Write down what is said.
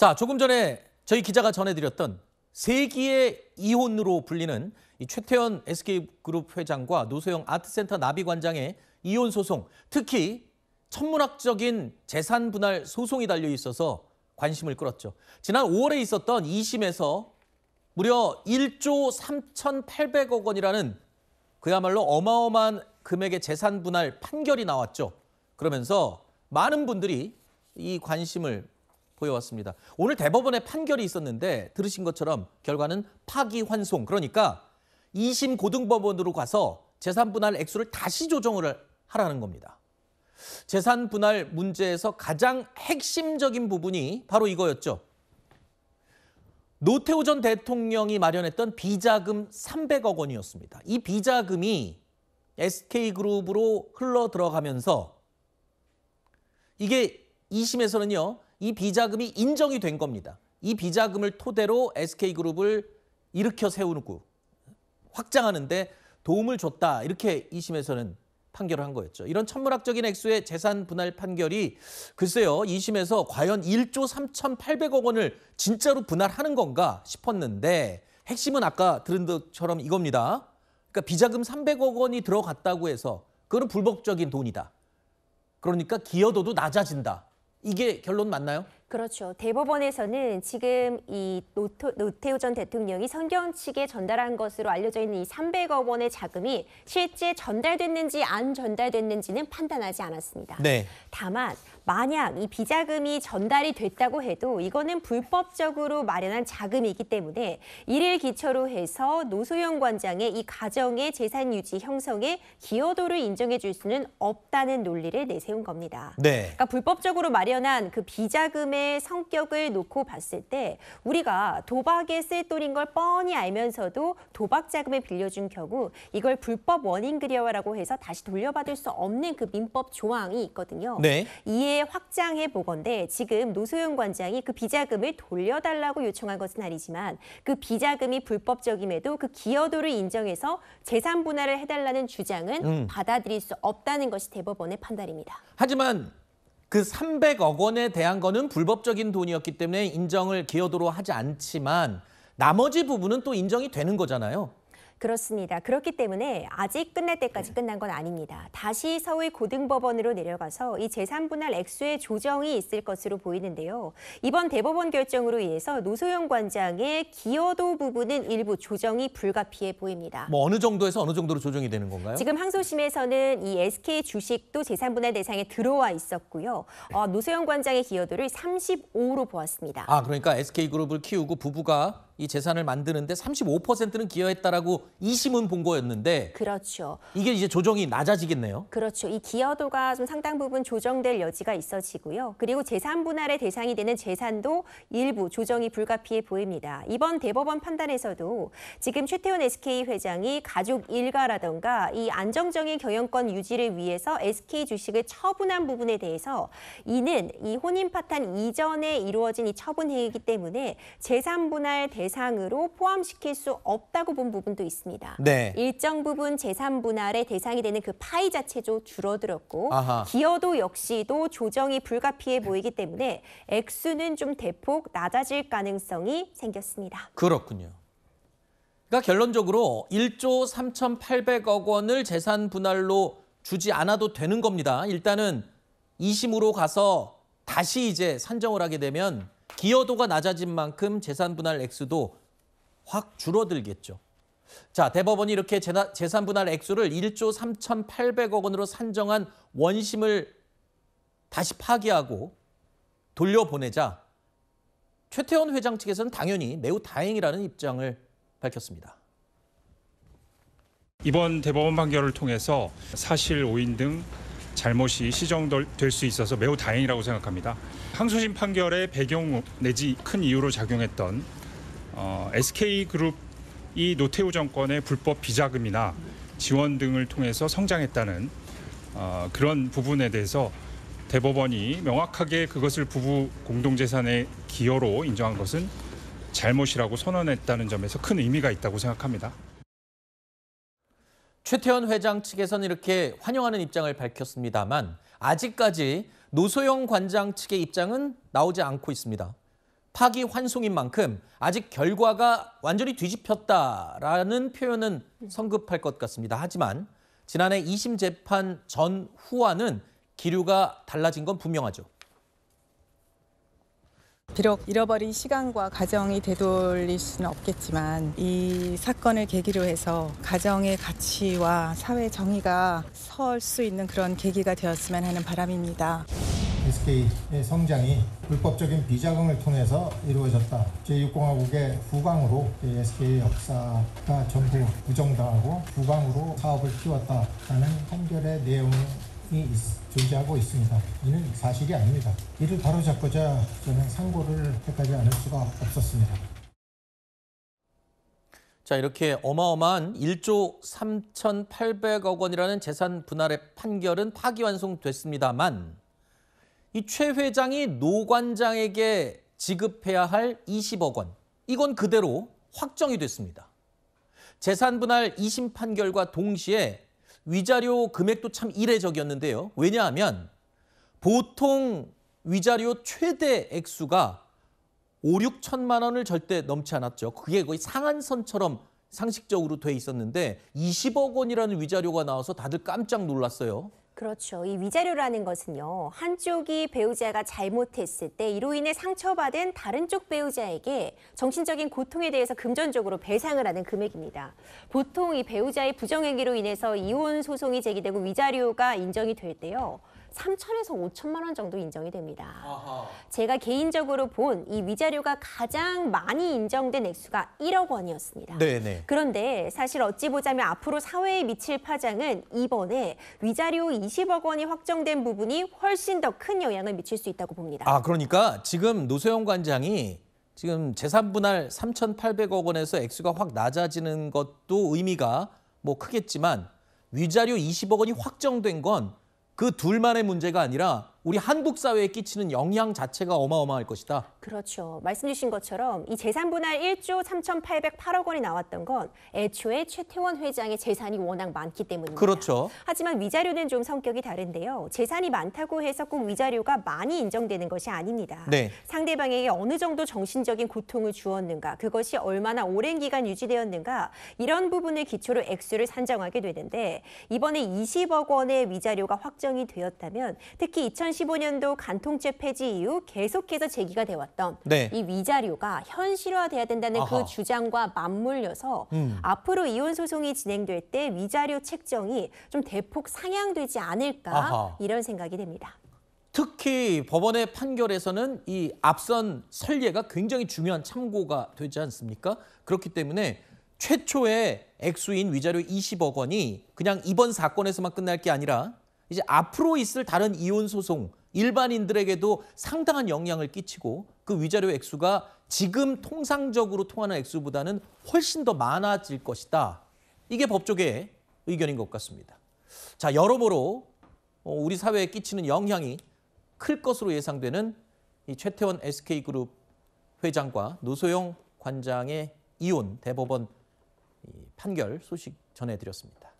자, 조금 전에 저희 기자가 전해드렸던 세기의 이혼으로 불리는 이 최태원 SK그룹 회장과 노소영 아트센터 나비관장의 이혼 소송, 특히 천문학적인 재산 분할 소송이 달려 있어서 관심을 끌었죠. 지난 5월에 있었던 2심에서 무려 1조 3,800억 원이라는 그야말로 어마어마한 금액의 재산 분할 판결이 나왔죠. 그러면서 많은 분들이 이 관심을 보여왔습니다. 오늘 대법원의 판결이 있었는데 들으신 것처럼 결과는 파기환송, 그러니까 2심 고등법원으로 가서 재산 분할 액수를 다시 조정을 하라는 겁니다. 재산 분할 문제에서 가장 핵심적인 부분이 바로 이거였죠. 노태우 전 대통령이 마련했던 비자금 300억 원이었습니다. 이 비자금이 SK그룹으로 흘러 들어가면서 이게 2심에서는요. 이 비자금이 인정이 된 겁니다. 이 비자금을 토대로 SK그룹을 일으켜 세우고 확장하는 데 도움을 줬다. 이렇게 2심에서는 판결을 한 거였죠. 이런 천문학적인 액수의 재산 분할 판결이 글쎄요. 2심에서 과연 1조 3,800억 원을 진짜로 분할하는 건가 싶었는데 핵심은 아까 들은 것처럼 이겁니다. 그러니까 비자금 300억 원이 들어갔다고 해서 그거는 불법적인 돈이다. 그러니까 기여도도 낮아진다. 이게 결론 맞나요? 그렇죠. 대법원에서는 지금 이 노태우 전 대통령이 선경 측에 전달한 것으로 알려져 있는 이 300억 원의 자금이 실제 전달됐는지 안 전달됐는지는 판단하지 않았습니다. 네. 다만 만약 이 비자금이 전달이 됐다고 해도 이거는 불법적으로 마련한 자금이기 때문에 이를 기초로 해서 노소영 관장의 이 가정의 재산 유지 형성에 기여도를 인정해 줄 수는 없다는 논리를 내세운 겁니다. 네. 그러니까 불법적으로 마련한 그 비자금의 성격을 놓고 봤을 때 우리가 도박에 쓸 돈인 걸 뻔히 알면서도 도박 자금을 빌려준 경우 이걸 불법 원인 급여라고 해서 다시 돌려받을 수 없는 그 민법 조항이 있거든요. 네. 이에 확장해 보건대 지금 노소영 관장이 그 비자금을 돌려달라고 요청한 것은 아니지만 그 비자금이 불법적임에도 그 기여도를 인정해서 재산 분할을 해달라는 주장은 받아들일 수 없다는 것이 대법원의 판단입니다. 하지만 그 300억 원에 대한 거는 불법적인 돈이었기 때문에 인정을 기여도로 하지 않지만 나머지 부분은 또 인정이 되는 거잖아요. 그렇습니다. 그렇기 때문에 아직 끝날 때까지 끝난 건 아닙니다. 다시 서울 고등법원으로 내려가서 이 재산 분할 액수의 조정이 있을 것으로 보이는데요. 이번 대법원 결정으로 인해서 노소영 관장의 기여도 부분은 일부 조정이 불가피해 보입니다. 뭐 어느 정도에서 어느 정도로 조정이 되는 건가요? 지금 항소심에서는 이 SK 주식도 재산 분할 대상에 들어와 있었고요. 노소영 관장의 기여도를 35로 보았습니다. 아, 그러니까 SK그룹을 키우고 부부가 이 재산을 만드는데 35%는 기여했다라고 2심은 본 거였는데 그렇죠. 이게 이제 조정이 낮아지겠네요. 그렇죠. 이 기여도가 좀 상당 부분 조정될 여지가 있어지고요. 그리고 재산 분할의 대상이 되는 재산도 일부 조정이 불가피해 보입니다. 이번 대법원 판단에서도 지금 최태원 SK 회장이 가족 일가라던가 이 안정적인 경영권 유지를 위해서 SK 주식을 처분한 부분에 대해서 이는 이 혼인 파탄 이전에 이루어진 이 처분 행위이기 때문에 재산 분할 대상으로 포함시킬 수 없다고 본 부분도 있습니다. 네. 일정 부분 재산 분할의 대상이 되는 그 파이 자체도 줄어들었고 아하. 기여도 역시도 조정이 불가피해 보이기 때문에 액수는 좀 대폭 낮아질 가능성이 생겼습니다. 그렇군요. 그러니까 결론적으로 1조 3,800억 원을 재산 분할로 주지 않아도 되는 겁니다. 일단은 2심으로 가서 다시 이제 산정을 하게 되면 기여도가 낮아진 만큼 재산 분할 액수도 확 줄어들겠죠. 자, 대법원이 이렇게 재산 분할 액수를 1조 3,800억 원으로 산정한 원심을 다시 파기하고 돌려보내자 최태원 회장 측에서는 당연히 매우 다행이라는 입장을 밝혔습니다. 이번 대법원 판결을 통해서 사실 오인 등 잘못이 시정될 수 있어서 매우 다행이라고 생각합니다. 항소심 판결의 배경 내지 큰 이유로 작용했던 SK그룹이 노태우 정권의 불법 비자금이나 지원 등을 통해서 성장했다는 그런 부분에 대해서 대법원이 명확하게 그것을 부부 공동재산의 기여로 인정한 것은 잘못이라고 선언했다는 점에서 큰 의미가 있다고 생각합니다. 최태원 회장 측에서는 이렇게 환영하는 입장을 밝혔습니다만 아직까지 노소영 관장 측의 입장은 나오지 않고 있습니다. 파기환송인 만큼 아직 결과가 완전히 뒤집혔다라는 표현은 성급할 것 같습니다. 하지만 지난해 2심 재판 전후와는 기류가 달라진 건 분명하죠. 비록 잃어버린 시간과 가정이 되돌릴 수는 없겠지만 이 사건을 계기로 해서 가정의 가치와 사회 정의가 설 수 있는 그런 계기가 되었으면 하는 바람입니다. SK의 성장이 불법적인 비자금을 통해서 이루어졌다. 제6공화국의 후광으로 SK의 역사가 전부 부정당하고 후광으로 사업을 키웠다라는 판결의 내용이 존재하고 있습니다. 이는 사실이 아닙니다. 이를 바로잡고자 저는 상고를 택하지 않을 수가 없었습니다. 자, 이렇게 어마어마한 1조 3,800억 원이라는 재산 분할의 판결은 파기환송됐습니다만 이 최 회장이 노 관장에게 지급해야 할 20억 원, 이건 그대로 확정이 됐습니다. 재산 분할 2심 판결과 동시에 위자료 금액도 참 이례적이었는데요. 왜냐하면 보통 위자료 최대 액수가 5, 6천만 원을 절대 넘지 않았죠. 그게 거의 상한선처럼 상식적으로 돼 있었는데 20억 원이라는 위자료가 나와서 다들 깜짝 놀랐어요. 그렇죠. 이 위자료라는 것은요, 한쪽이 배우자가 잘못했을 때 이로 인해 상처받은 다른 쪽 배우자에게 정신적인 고통에 대해서 금전적으로 배상을 하는 금액입니다. 보통 이 배우자의 부정행위로 인해서 이혼 소송이 제기되고 위자료가 인정이 될 때요, 3천에서 5천만 원 정도 인정이 됩니다. 아하. 제가 개인적으로 본 이 위자료가 가장 많이 인정된 액수가 1억 원이었습니다. 네네. 그런데 사실 어찌 보자면 앞으로 사회에 미칠 파장은 이번에 위자료 20억 원이 확정된 부분이 훨씬 더 큰 영향을 미칠 수 있다고 봅니다. 아, 그러니까 지금 노소영 관장이 지금 재산 분할 3,800억 원에서 액수가 확 낮아지는 것도 의미가 뭐 크겠지만 위자료 20억 원이 확정된 건 그 둘만의 문제가 아니라 우리 한국 사회에 끼치는 영향 자체가 어마어마할 것이다. 그렇죠. 말씀 주신 것처럼 이 재산 분할 1조 3,808억 원이 나왔던 건 애초에 최태원 회장의 재산이 워낙 많기 때문입니다. 그렇죠. 하지만 위자료는 좀 성격이 다른데요. 재산이 많다고 해서 꼭 위자료가 많이 인정되는 것이 아닙니다. 네. 상대방에게 어느 정도 정신적인 고통을 주었는가, 그것이 얼마나 오랜 기간 유지되었는가, 이런 부분을 기초로 액수를 산정하게 되는데 이번에 20억 원의 위자료가 확정이 되었다면 특히 2015년도 간통죄 폐지 이후 계속해서 제기가 되었던 이 위자료가 현실화돼야 된다는 그 주장과 맞물려서 앞으로 이혼 소송이 진행될 때 위자료 책정이 좀 대폭 상향되지 않을까 이런 생각이 됩니다. 특히 법원의 판결에서는 이 앞선 선례가 굉장히 중요한 참고가 되지 않습니까? 그렇기 때문에 최초의 액수인 위자료 20억 원이 그냥 이번 사건에서만 끝날 게 아니라 이제 앞으로 있을 다른 이혼 소송, 일반인들에게도 상당한 영향을 끼치고 그 위자료 액수가 지금 통상적으로 통하는 액수보다는 훨씬 더 많아질 것이다. 이게 법조계의 의견인 것 같습니다. 자, 여러모로 우리 사회에 끼치는 영향이 클 것으로 예상되는 이 최태원 SK그룹 회장과 노소영 관장의 이혼 대법원 판결 소식 전해드렸습니다.